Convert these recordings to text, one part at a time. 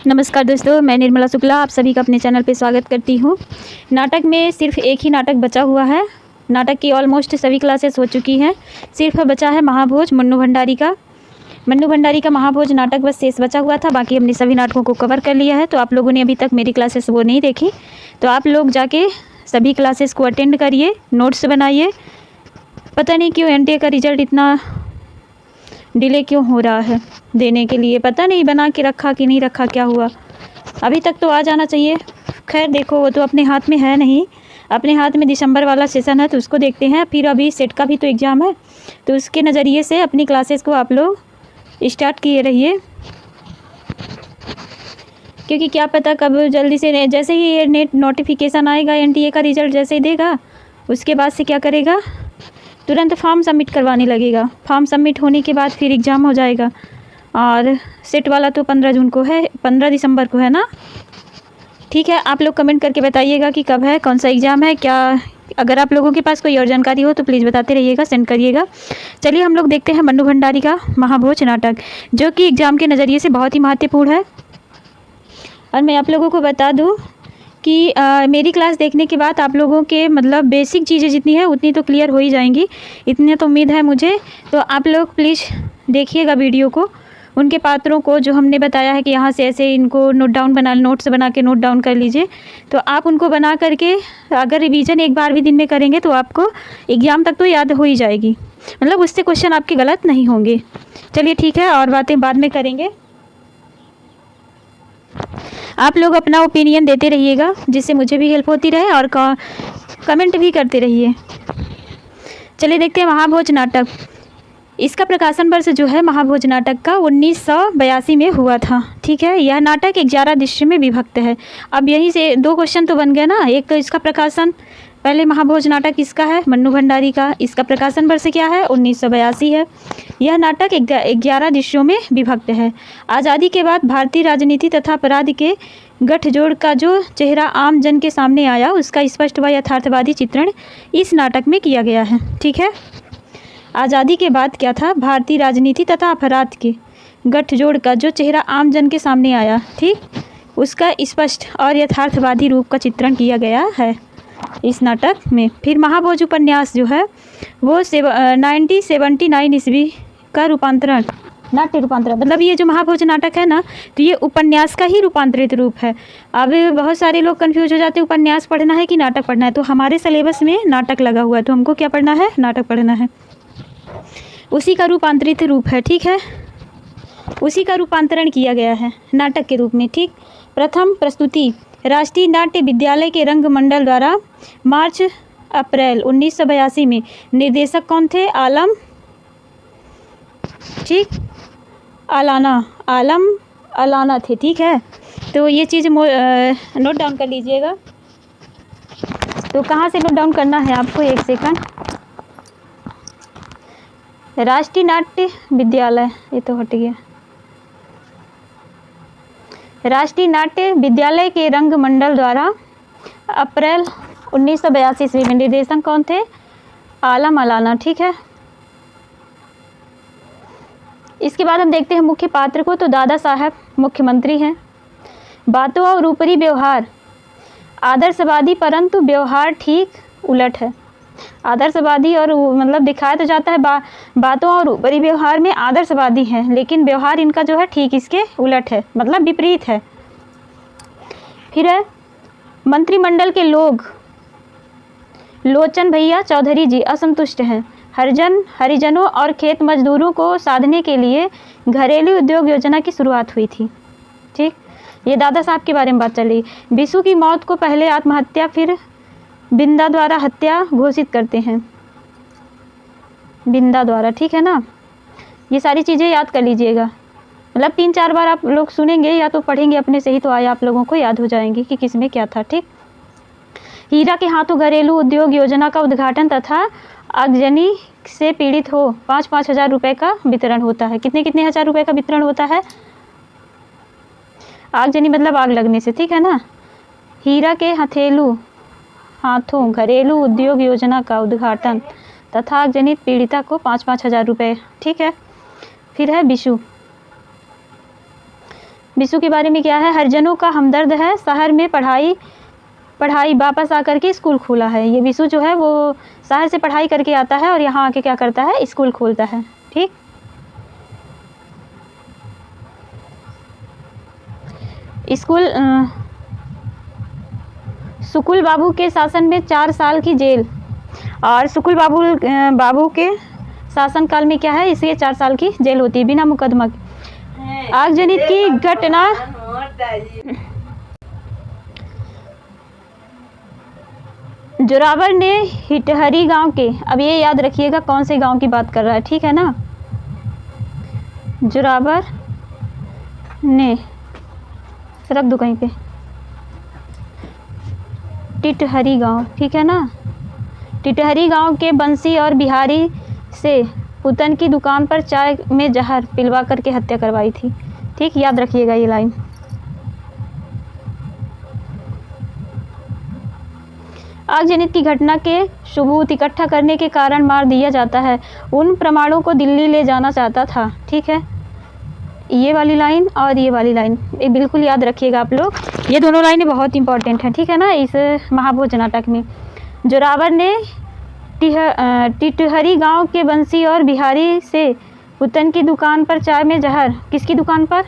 नमस्कार दोस्तों, मैं निर्मला शुक्ला आप सभी का अपने चैनल पे स्वागत करती हूँ। नाटक में सिर्फ एक ही नाटक बचा हुआ है। नाटक की ऑलमोस्ट सभी क्लासेस हो चुकी हैं। सिर्फ बचा है महाभोज मन्नू भंडारी का महाभोज नाटक बस शेष बचा हुआ था। बाकी हमने सभी नाटकों को कवर कर लिया है। तो आप लोगों ने अभी तक मेरी क्लासेस वो नहीं देखी तो आप लोग जाके सभी क्लासेस को अटेंड करिए, नोट्स बनाइए। पता नहीं क्यों एनटीए का रिजल्ट इतना डिले क्यों हो रहा है देने के लिए, पता नहीं बना के रखा कि नहीं रखा, क्या हुआ। अभी तक तो आ जाना चाहिए। खैर देखो, वो तो अपने हाथ में है नहीं। अपने हाथ में दिसंबर वाला सेशन है तो उसको देखते हैं। फिर अभी सेट का भी तो एग्ज़ाम है तो उसके नज़रिए से अपनी क्लासेस को आप लोग स्टार्ट किए रहिए, क्योंकि क्या पता कब जल्दी से जैसे ही ये नेट नोटिफिकेशन आएगा एनटीए का रिज़ल्ट जैसे ही देगा उसके बाद से क्या करेगा, तुरंत फॉर्म सबमिट करवाने लगेगा। फॉर्म सबमिट होने के बाद फिर एग्ज़ाम हो जाएगा। और सेट वाला तो 15 जून को है, 15 दिसंबर को है ना। ठीक है, आप लोग कमेंट करके बताइएगा कि कब है, कौन सा एग्ज़ाम है, क्या। अगर आप लोगों के पास कोई और जानकारी हो तो प्लीज़ बताते रहिएगा, सेंड करिएगा। चलिए हम लोग देखते हैं मन्नू भंडारी का महाभोज नाटक, जो कि एग्ज़ाम के नज़रिए से बहुत ही महत्वपूर्ण है। और मैं आप लोगों को बता दूँ कि मेरी क्लास देखने के बाद आप लोगों के मतलब बेसिक चीज़ें जितनी है उतनी तो क्लियर हो ही जाएंगी, इतनी तो उम्मीद है मुझे। तो आप लोग प्लीज़ देखिएगा वीडियो को, उनके पात्रों को जो हमने बताया है कि यहाँ से ऐसे इनको नोट्स बना के नोट डाउन कर लीजिए। तो आप उनको बना करके अगर रिवीजन एक बार भी दिन में करेंगे तो आपको एग्ज़ाम तक तो याद हो ही जाएगी, मतलब उससे क्वेश्चन आपके गलत नहीं होंगे। चलिए ठीक है, और बातें बाद में करेंगे। आप लोग अपना ओपिनियन देते रहिएगा जिससे मुझे भी हेल्प होती रहे, और कमेंट भी करते रहिए। चलिए देखते हैं महाभोज नाटक। इसका प्रकाशन वर्ष जो है महाभोज नाटक का 1982 में हुआ था। ठीक है, यह नाटक 11 दृश्य में विभक्त है। अब यहीं से दो क्वेश्चन तो बन गया ना। एक तो इसका प्रकाशन, पहले महाभोज नाटक किसका है, मन्नू भंडारी का। इसका प्रकाशन वर्ष क्या है, 1982 है। यह नाटक 11 दृश्यों में विभक्त है। आज़ादी के बाद भारतीय राजनीति तथा अपराध के गठजोड़ का जो चेहरा आम जन के सामने आया उसका स्पष्ट व यथार्थवादी चित्रण इस नाटक में किया गया है। ठीक है, आज़ादी के बाद क्या था, भारतीय राजनीति तथा अपराध के गठजोड़ का जो चेहरा आम जन के सामने आया, ठीक, उसका स्पष्ट और यथार्थवादी रूप का चित्रण किया गया है इस नाटक में। फिर महाभोज उपन्यास जो है वो 1979 ईस्वी का रूपांतरण, नाट्य रूपांतरण, मतलब ये जो महाभोज नाटक है ना तो ये उपन्यास का ही रूपांतरित रूप है। अब बहुत सारे लोग कंफ्यूज हो जाते हैं उपन्यास पढ़ना है कि नाटक पढ़ना है। तो हमारे सिलेबस में नाटक लगा हुआ है तो हमको क्या पढ़ना है, नाटक पढ़ना है। उसी का रूपांतरित रूप है। ठीक है, उसी का रूपांतरण किया गया है नाटक के रूप में। ठीक, प्रथम प्रस्तुति राष्ट्रीय नाट्य विद्यालय के रंग मंडल द्वारा मार्च अप्रैल 1982 में। निर्देशक कौन थे, आलम, ठीक, आलम अलाना थे। ठीक है, तो ये चीज़ नोट डाउन कर लीजिएगा। तो कहाँ से नोट डाउन करना है आपको, एक सेकंड। राष्ट्रीय नाट्य विद्यालय, ये तो हट गया। राष्ट्रीय नाट्य विद्यालय के रंग मंडल द्वारा अप्रैल 1982 ईस्वी में। निर्देशक कौन थे, आलम अलाना। ठीक है, इसके बाद हम देखते हैं मुख्य पात्र को। तो दादा साहब मुख्यमंत्री हैं। बातों और ऊपरी व्यवहार आदर्शवादी परंतु व्यवहार ठीक उलट है। आदर्शवादी और मतलब दिखाया तो जाता है बातों और ऊपरी व्यवहार में आदर्शवादी है, लेकिन व्यवहार इनका जो है ठीक इसके उलट है, मतलब विपरीत है। फिर है मंत्रिमंडल के लोग, लोचन भैया चौधरी जी असंतुष्ट हैं। हरिजनों और खेत मजदूरों को साधने के लिए घरेलू उद्योग योजना की शुरुआत हुई थी। ठीक, ये दादा साहब के बारे में बात चली। बिशु की मौत को पहले आत्महत्या फिर बिंदा द्वारा हत्या घोषित करते हैं, बिंदा द्वारा। ठीक है ना, ये सारी चीज़ें याद कर लीजिएगा, मतलब 3-4 बार आप लोग सुनेंगे या तो पढ़ेंगे अपने से ही तो आप लोगों को याद हो जाएंगे कि किसमें क्या था। ठीक, हीरा के हाथों घरेलू उद्योग योजना का उद्घाटन तथा आगजनी से पीड़ित हो 5-5 हज़ार रुपये का वितरण होता है। कितने हज़ार रुपये का वितरण होता है, आगजनी मतलब आग लगने से। ठीक है ना, हीरा के हाथों घरेलू उद्योग योजना का उद्घाटन तथा आगजनी पीड़िता को 5-5 हज़ार रुपये। ठीक है, फिर है बिशु। बिशु के बारे में क्या है, हरिजनों का हमदर्द है, शहर में पढ़ाई वापस आकर के स्कूल खोला है। ये बिशु जो है वो शहर से पढ़ाई करके आता है और यहाँ आके क्या करता है, स्कूल खोलता है। ठीक, स्कूल सुकुल बाबू के शासन में 4 साल की जेल, और सुकुल बाबू के शासनकाल में क्या है, इसलिए 4 साल की जेल होती है बिना मुकदमा के। आगजनी की घटना, जोरावर ने हिटहरी गांव के, अब ये याद रखिएगा कौन से गांव की बात कर रहा है, ठीक है ना। जोरावर ने, रख दो कहीं पे, टिटहरी गांव, ठीक है ना। टिटहरी गांव के बंसी और बिहारी से पुतन की दुकान पर चाय में जहर पिलवा करके हत्या करवाई थी। ठीक, याद रखिएगा ये लाइन। आगजनी की घटना के सबूत इकट्ठा करने के कारण मार दिया जाता है। उन प्रमाणों को दिल्ली ले जाना चाहता था। ठीक है, ये वाली लाइन और ये वाली लाइन ये बिल्कुल याद रखिएगा आप लोग, ये दोनों लाइनें बहुत इंपॉर्टेंट हैं। ठीक है ना, इस महाभोज नाटक में जोरावर ने टिटहरी गांव के बंसी और बिहारी से पुतन की दुकान पर चाय में जहर, किसकी दुकान पर,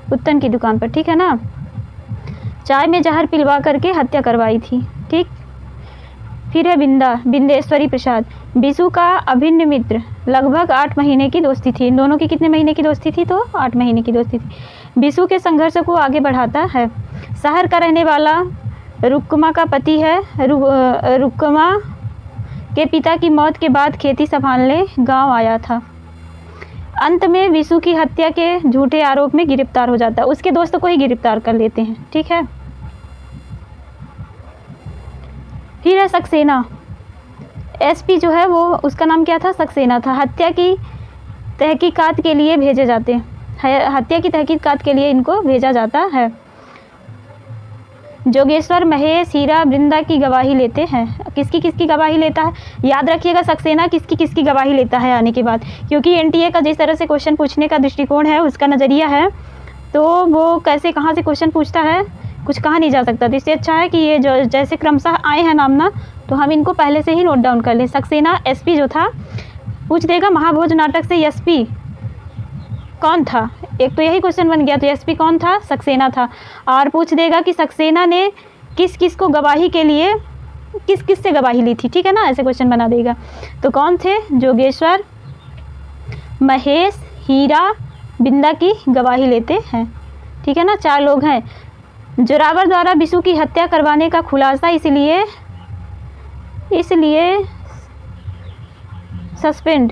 पुतन की दुकान पर, ठीक है ना, चाय में जहर पिलवा करके हत्या करवाई थी। ठीक, फिर है बिंदेश्वरी प्रसाद, बिशु का अभिन्न मित्र, लगभग 8 महीने की दोस्ती थी। इन दोनों की कितने महीने की दोस्ती थी, तो 8 महीने की दोस्ती थी। बिशु के संघर्ष को आगे बढ़ाता है। शहर का रहने वाला रुक्मा का पति है। रुक्मा के पिता की मौत के बाद खेती संभालने गांव आया था। अंत में बिशु की हत्या के झूठे आरोप में गिरफ्तार हो जाता है। उसके दोस्त को ही गिरफ्तार कर लेते हैं। ठीक है, फिर है सक्सेना। एसपी जो है वो, उसका नाम क्या था, सक्सेना था। हत्या की तहकीकात के लिए भेजे जाते हैं, हत्या की तहकीकात के लिए इनको भेजा जाता है। जोगेश्वर, महेश, हीरा, वृंदा की गवाही लेते हैं। किसकी गवाही लेता है, याद रखिएगा, सक्सेना किसकी गवाही लेता है आने के बाद, क्योंकि एनटीए का जिस तरह से क्वेश्चन पूछने का दृष्टिकोण है, उसका नज़रिया है, तो वो कैसे कहाँ से क्वेश्चन पूछता है कुछ कहा नहीं जा सकता। तो इससे अच्छा है कि ये जो जैसे क्रमशः आए हैं नाम ना, तो हम इनको पहले से ही नोट डाउन कर लें। सक्सेना एसपी जो था, पूछ देगा महाभोज नाटक से एसपी कौन था, एक तो यही क्वेश्चन बन गया, तो एसपी कौन था, सक्सेना था। और पूछ देगा कि सक्सेना ने किस को गवाही के लिए किस से गवाही ली थी। ठीक है ना, ऐसे क्वेश्चन बना देगा। तो कौन थे, जोगेश्वर, महेश, हीरा, बिंदा की गवाही लेते हैं। ठीक है ना, 4 लोग हैं। जोरावर द्वारा बिशु की हत्या करवाने का खुलासा इसलिए सस्पेंड,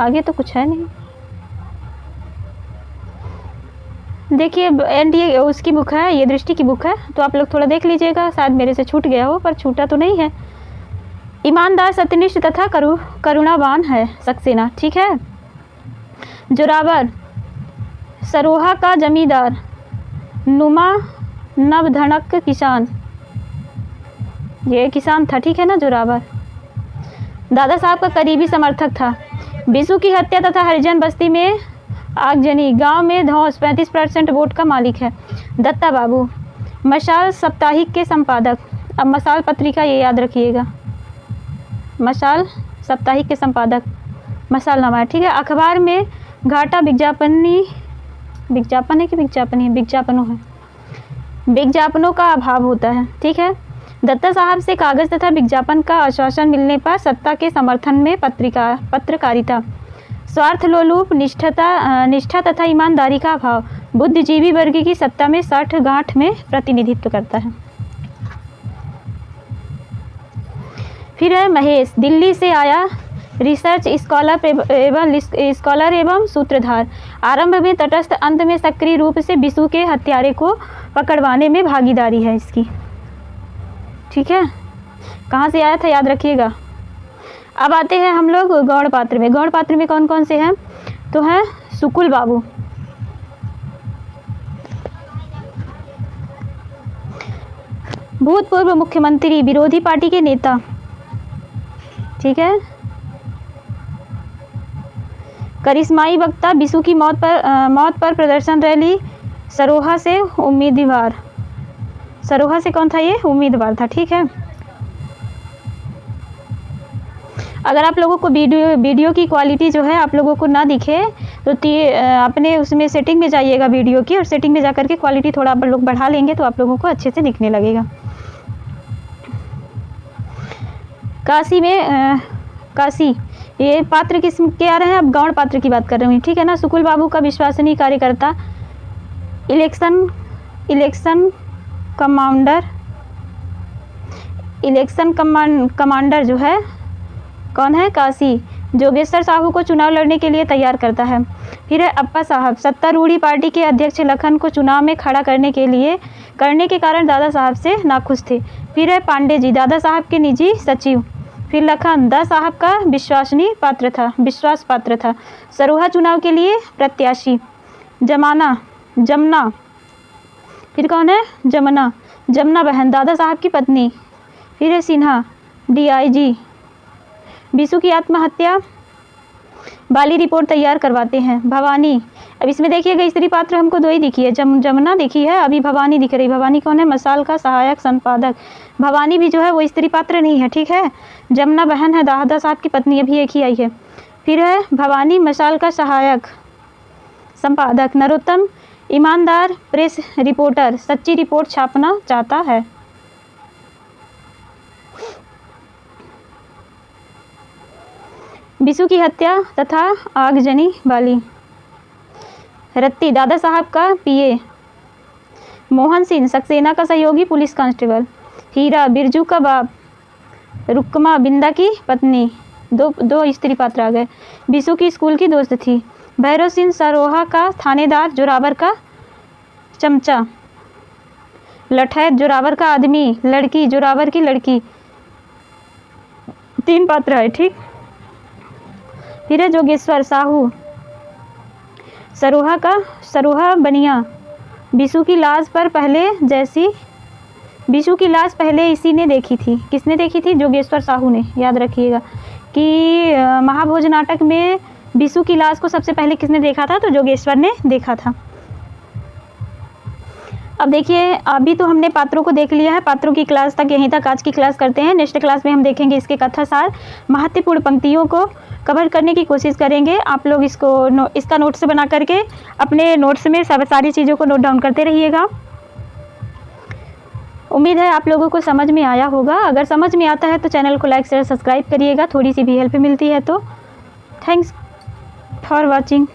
आगे तो कुछ है नहीं। देखिए एनडीए उसकी बुक है, ये दृष्टि की बुक है, तो आप लोग थोड़ा देख लीजिएगा, शायद मेरे से छूट गया हो, पर छूटा तो नहीं है। ईमानदार, सत्यनिष्ठ तथा करुणावान है सक्सेना। ठीक है, जोरावर सरोहा का जमींदार, नुमा नवधनक किसान, ये किसान था। ठीक है ना, जोरावर दादा साहब का करीबी समर्थक था। बिशु की हत्या तथा हरिजन बस्ती में आगजनी, गांव में धौंस, 35% वोट का मालिक है। दत्ता बाबू मशाल साप्ताहिक के संपादक। अब मशाल पत्रिका ये याद रखिएगा, मशाल साप्ताहिक के संपादक मशाल नामा है। ठीक है, अखबार में घाटा विज्ञापनों का अभाव होता है। ठीक है, दत्ता साहब से कागज तथा विज्ञापन का आश्वासन मिलने पर सत्ता के समर्थन में पत्रकारिता, स्वार्थ लोलुप, निष्ठा तथा ईमानदारी का अभाव बुद्धिजीवी वर्ग की सत्ता में 60 गांठ में प्रतिनिधित्व करता है। फिर है महेश, दिल्ली से आया, रिसर्च स्कॉलर एवं सूत्रधार, आरंभ में तटस्थ, अंत में सक्रिय रूप से बिशु के हत्यारे को पकड़वाने में भागीदारी है इसकी। ठीक है, कहाँ से आया था याद रखिएगा। अब आते हैं हम लोग गौड़ पात्र में। गौड़ पात्र में कौन कौन से हैं, तो हैं सुकुल बाबू, भूतपूर्व मुख्यमंत्री, विरोधी पार्टी के नेता। ठीक है, करिश्माई वक्ता बिशु की मौत पर प्रदर्शन रैली सरोहा से उम्मीदवार। सरोहा से कौन था? ये उम्मीदवार था। ठीक है, अगर आप लोगों को वीडियो की क्वालिटी जो है आप लोगों को ना दिखे तो अपने उसमें सेटिंग में जाइएगा वीडियो की, और सेटिंग में जाकर के क्वालिटी थोड़ा आप लोग बढ़ा लेंगे तो आप लोगों को अच्छे से दिखने लगेगा। काशी में काशी, ये पात्र किस के आ रहे हैं? अब गौण पात्र की बात कर रही हूँ, ठीक है ना। सुकुल बाबू का विश्वसनीय कार्यकर्ता, इलेक्शन कमांडर जो है कौन है? काशी। जोगेश्वर साहू को चुनाव लड़ने के लिए तैयार करता है। फिर है अप्पा साहब, सत्तारूढ़ी पार्टी के अध्यक्ष लखन को चुनाव में खड़ा करने के कारण दादा साहब से नाखुश थे। फिर है पांडे जी, दादा साहब के निजी सचिव। फिर लखन दादा साहब का विश्वास पात्र था। सरोहा चुनाव के लिए प्रत्याशी। जमुना, फिर कौन है? जमुना बहन, दादा साहब की पत्नी। फिर है सिन्हा, DIG। बिशु की आत्महत्या, बाली रिपोर्ट तैयार करवाते हैं। भवानी, अब इसमें देखिएगा स्त्री पात्र हमको 2 ही दिखी है, जमुना दिखी है, अभी भवानी दिख रही। भवानी कौन है? मसाल का सहायक संपादक। भवानी भी जो है वो स्त्री पात्र नहीं है, ठीक है। जमुना बहन है दादा साहब की पत्नी, अभी एक ही आई है। फिर है भवानी मसाल का सहायक संपादक। नरोत्तम ईमानदार प्रेस रिपोर्टर, सच्ची रिपोर्ट छापना चाहता है। बिशु की हत्या तथा आगजनी बाली। रत्ती, दादा साहब का PA। मोहन सिंह, सक्सेना का सहयोगी पुलिस कांस्टेबल। हीरा, बिरजू का बाप। रुक्मा, बिंदा की पत्नी। दो स्त्री पात्र आ गए। बिशु की स्कूल की दोस्त थी। भैरव सिंह, सरोहा का थानेदार, जोरावर का चमचा। लठैत, जोरावर का आदमी। लड़की, जोरावर की लड़की। 3 पात्र है, ठीक। फिर है जोगेश्वर साहू, सरोहा बनिया। बिशु की लाश पहले इसी ने देखी थी। किसने देखी थी? जोगेश्वर साहू ने। याद रखिएगा कि महाभोज नाटक में बिशु की लाश को सबसे पहले किसने देखा था? तो जोगेश्वर ने देखा था। अब देखिए, अभी तो हमने पात्रों को देख लिया है। पात्रों की क्लास तक यहीं तक आज की क्लास करते हैं। नेक्स्ट क्लास में हम देखेंगे इसके कथासार, महत्वपूर्ण पंक्तियों को कवर करने की कोशिश करेंगे। आप लोग इसका नोट्स बना करके अपने नोट्स में सारी चीज़ों को नोट डाउन करते रहिएगा। उम्मीद है आप लोगों को समझ में आया होगा। अगर समझ में आता है तो चैनल को लाइक शेयर सब्सक्राइब करिएगा, थोड़ी सी भी हेल्प मिलती है तो। Thanks for watching.